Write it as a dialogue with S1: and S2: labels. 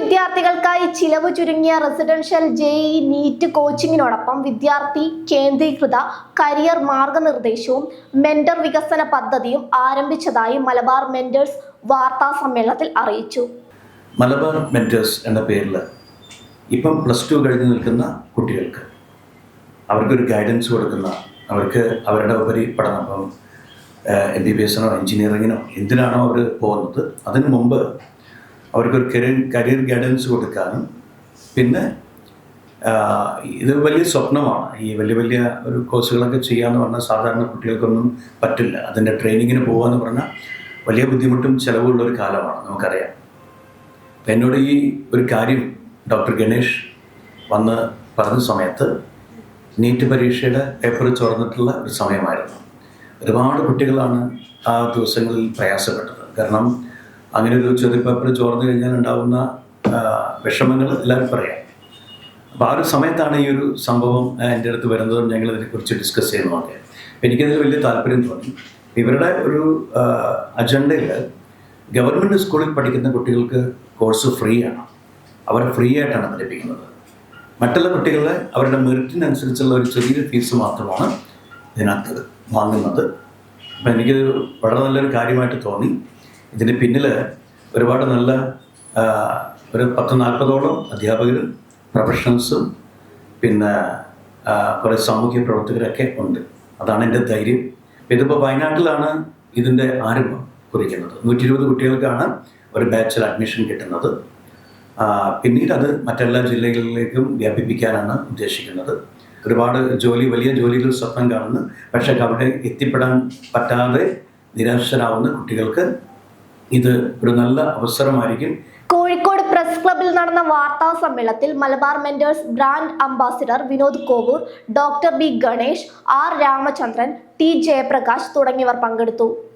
S1: വിദ്യാർത്ഥികൾക്കായി ചിലവ് ചുരുങ്ങിയ റെസിഡൻഷ്യൽ ജെഇഇ നീറ്റ് കോച്ചിങ്ങിനോടൊപ്പം വിദ്യാർത്ഥി കേന്ദ്രീകൃത കരിയർ മാർഗനിർദ്ദേശവും മെന്റർ വികസന പദ്ധതിയും ആരംഭിച്ചതായി മലബാർ മെന്റേഴ്സ് വാർത്താ സമ്മേളനത്തിൽ അറിയിച്ചു.
S2: മലബാർ മെന്റേഴ്സ് എന്ന പേരിൽ ഇപ്പം +2 കഴിഞ്ഞ് നിൽക്കുന്ന കുട്ടികൾക്ക് അവർക്കൊരു ഗൈഡൻസ് കൊടുക്കുന്ന, അവർക്ക് അവരുടെ ഉപരി പഠനം, ഇപ്പം MBBS-നോ എഞ്ചിനീയറിങ്ങിനോ എന്തിനാണോ അവർ പോകുന്നത്, അതിനു മുമ്പ് അവർക്കൊരു കരിയർ ഗൈഡൻസ് കൊടുക്കാനും, പിന്നെ ഇത് വലിയ സ്വപ്നമാണ്. ഈ വലിയ ഒരു കോഴ്സുകളൊക്കെ ചെയ്യാമെന്ന് പറഞ്ഞാൽ സാധാരണ കുട്ടികൾക്കൊന്നും പറ്റില്ല. അതിൻ്റെ ട്രെയിനിങ്ങിന് പോകുകയെന്ന് പറഞ്ഞാൽ വലിയ ബുദ്ധിമുട്ടും ചിലവുള്ളൊരു കാലമാണ്, നമുക്കറിയാം. അപ്പം എന്നോട് ഈ ഒരു കാര്യം ഡോക്ടർ ഗണേഷ് വന്ന് പറഞ്ഞ സമയത്ത് നീറ്റ് പരീക്ഷയുടെ പേപ്പർ ചോർന്നിട്ടുള്ള ഒരു സമയമായിരുന്നു. ഒരുപാട് കുട്ടികളാണ് ആ ദിവസങ്ങളിൽ പ്രയാസപ്പെട്ടത്. കാരണം അങ്ങനെ ഒരു ചോദ്യപേപ്പർ ചോർന്നു കഴിഞ്ഞാൽ ഉണ്ടാകുന്ന വിഷമങ്ങൾ എല്ലാവർക്കും പറയാം. അപ്പോൾ ആ ഒരു സമയത്താണ് ഈ ഒരു സംഭവം എൻ്റെ അടുത്ത് വരുന്നതും ഞങ്ങളിതിനെക്കുറിച്ച് ഡിസ്കസ് ചെയ്യുന്നതൊക്കെ. അപ്പോൾ എനിക്കതിൽ വലിയ താല്പര്യം തോന്നി. ഇവരുടെ ഒരു അജണ്ടയിൽ ഗവൺമെൻറ് സ്കൂളിൽ പഠിക്കുന്ന കുട്ടികൾക്ക് കോഴ്സ് ഫ്രീ ആണ്. അവർ ഫ്രീ ആയിട്ടാണ് പഠിപ്പിക്കുന്നത്. മറ്റുള്ള കുട്ടികളെ അവരുടെ മെറിറ്റിനനുസരിച്ചുള്ള ഒരു ചെറിയ ഫീസ് മാത്രമാണ് ഇതിനകത്ത് വാങ്ങുന്നത്. അപ്പം എനിക്കിത് വളരെ നല്ലൊരു കാര്യമായിട്ട് തോന്നി. ഇതിന് പിന്നിൽ ഒരുപാട് നല്ല ഒരു 10-40ഓളം അധ്യാപകരും പ്രൊഫഷണൽസും പിന്നെ കുറേ സാമൂഹ്യ പ്രവർത്തകരൊക്കെ ഉണ്ട്. അതാണ് എൻ്റെ ധൈര്യം. ഇതിപ്പോൾ വയനാട്ടിലാണ് ഇതിൻ്റെ ആരംഭം കുറിക്കുന്നത്. 120 കുട്ടികൾക്കാണ് ഒരു ബാച്ചിൽ അഡ്മിഷൻ കിട്ടുന്നത്. പിന്നീട് അത് മറ്റെല്ലാ ജില്ലകളിലേക്കും വ്യാപിപ്പിക്കാനാണ് ഉദ്ദേശിക്കുന്നത്. ഒരുപാട് വലിയ ജോലികൾ സ്വപ്നം കാണുന്നു, പക്ഷേ അവിടെ എത്തിപ്പെടാൻ പറ്റാതെ നിരാശരാകുന്ന കുട്ടികൾക്ക് ഇത് ഒരു നല്ല അവസരമായിരിക്കും.
S1: കോഴിക്കോട് പ്രസ് ക്ലബ്ബിൽ നടന്ന വാർത്താ സമ്മേളനത്തിൽ Malabar mentors brand ambassador Vinod Kovoor, doctor B Ganesh, R Ramachandran, T Jayaprakash തുടങ്ങിയവർ പങ്കെടുത്തു.